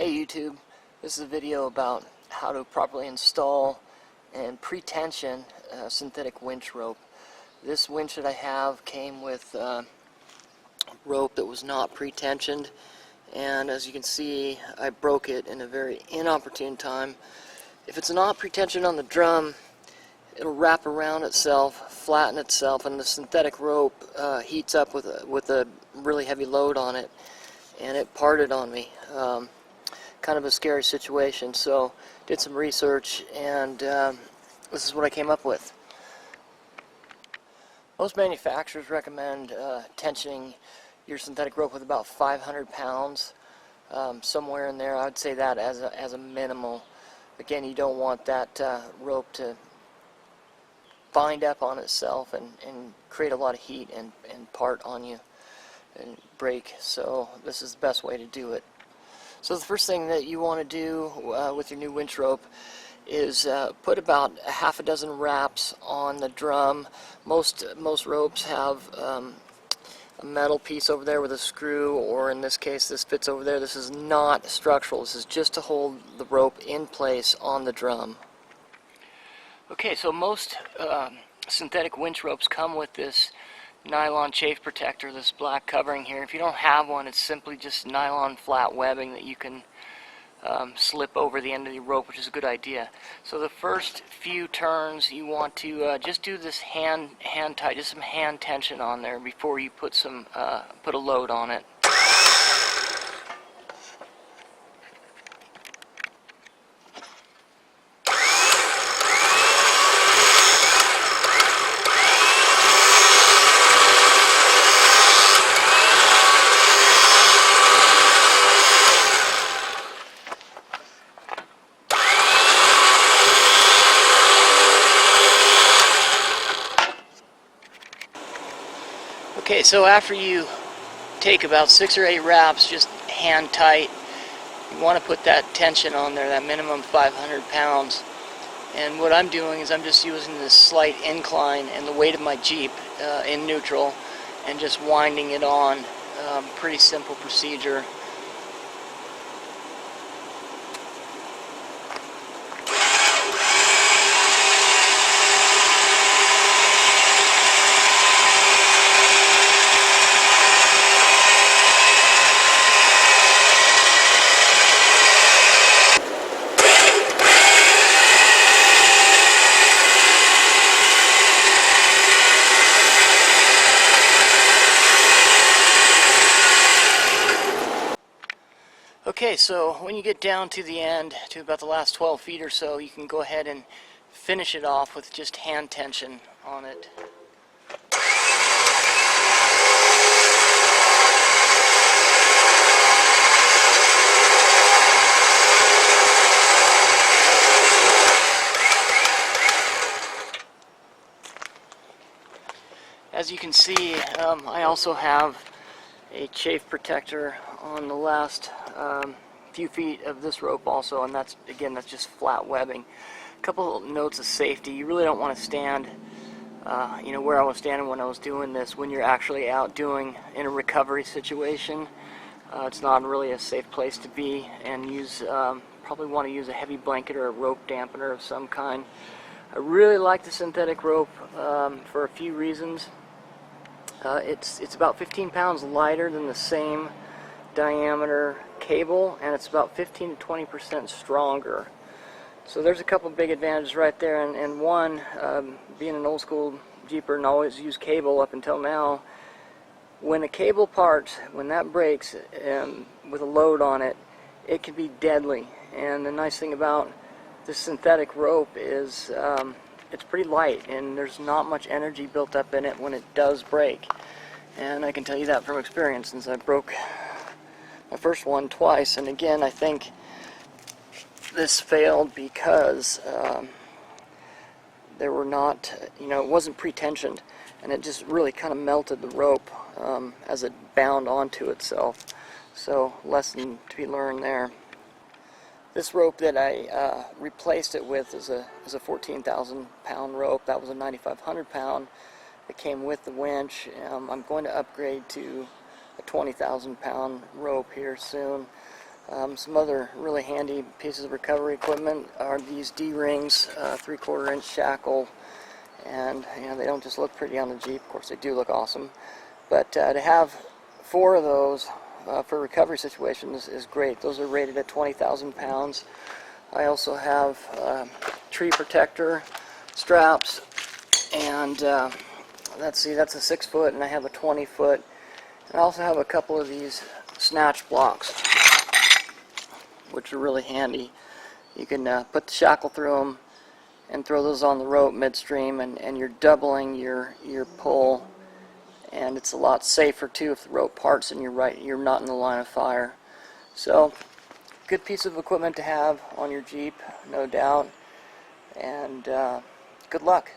Hey YouTube, this is a video about how to properly install and pre-tension synthetic winch rope. This winch that I have came with rope that was not pre-tensioned, and as you can see I broke it in a very inopportune time. If it's not pre-tensioned on the drum, it'll wrap around itself, flatten itself, and the synthetic rope heats up with a really heavy load on it, and it parted on me. Kind of a scary situation, so did some research, and this is what I came up with. Most manufacturers recommend tensioning your synthetic rope with about 500 pounds, somewhere in there. I would say that as a minimal. Again, you don't want that rope to bind up on itself and create a lot of heat and part on you and break, so this is the best way to do it. So the first thing that you want to do with your new winch rope is put about a half a dozen wraps on the drum. Most ropes have a metal piece over there with a screw, or in this case this fits over there. This is not structural. This is just to hold the rope in place on the drum. Okay, so most synthetic winch ropes come with this nylon chafe protector, this black covering here. If you don't have one, it's simply just nylon flat webbing that you can slip over the end of the rope, which is a good idea. So the first few turns you want to just do this hand tight, just some hand tension on there before you put a load on it. Okay, so after you take about 6 or 8 wraps, just hand tight, you want to put that tension on there, that minimum 500 pounds. And what I'm doing is I'm just using this slight incline and the weight of my Jeep in neutral and just winding it on. Pretty simple procedure. Okay, so when you get down to the end, to about the last 12 feet or so, you can go ahead and finish it off with just hand tension on it. As you can see, I also have a chafe protector on the last few feet of this rope also, and that's just flat webbing. A couple notes of safety: you really don't want to stand where I was standing when I was doing this when you're actually out doing in a recovery situation. It's not really a safe place to be, and probably want to use a heavy blanket or a rope dampener of some kind. I really like the synthetic rope for a few reasons. It's about 15 pounds lighter than the same diameter cable, and it's about 15 to 20% stronger. So there's a couple big advantages right there, and one, being an old school Jeeper and always use cable up until now, when a cable parts, when that breaks with a load on it, it can be deadly. And the nice thing about this synthetic rope is it's pretty light, and there's not much energy built up in it when it does break. And I can tell you that from experience, since I broke my first one twice. And again, I think this failed because there were not, it wasn't pre-tensioned, and it just really kind of melted the rope as it bound onto itself. So, lesson to be learned there. This rope that I replaced it with is a 14,000 pound rope. That was a 9,500 pound. It came with the winch. I'm going to upgrade to a 20,000 pound rope here soon. Some other really handy pieces of recovery equipment are these D-rings, 3/4 inch shackle, and they don't just look pretty on the Jeep. Of course, they do look awesome, but to have 4 of those for recovery situations is great. Those are rated at 20,000 pounds. I also have tree protector straps, and let's see, that's a 6 foot, and I have a 20 foot. And I also have a couple of these snatch blocks, which are really handy. You can put the shackle through them and throw those on the rope midstream, and you're doubling your pull, and it's a lot safer too if the rope parts and you're not in the line of fire. So good piece of equipment to have on your Jeep, no doubt, and good luck.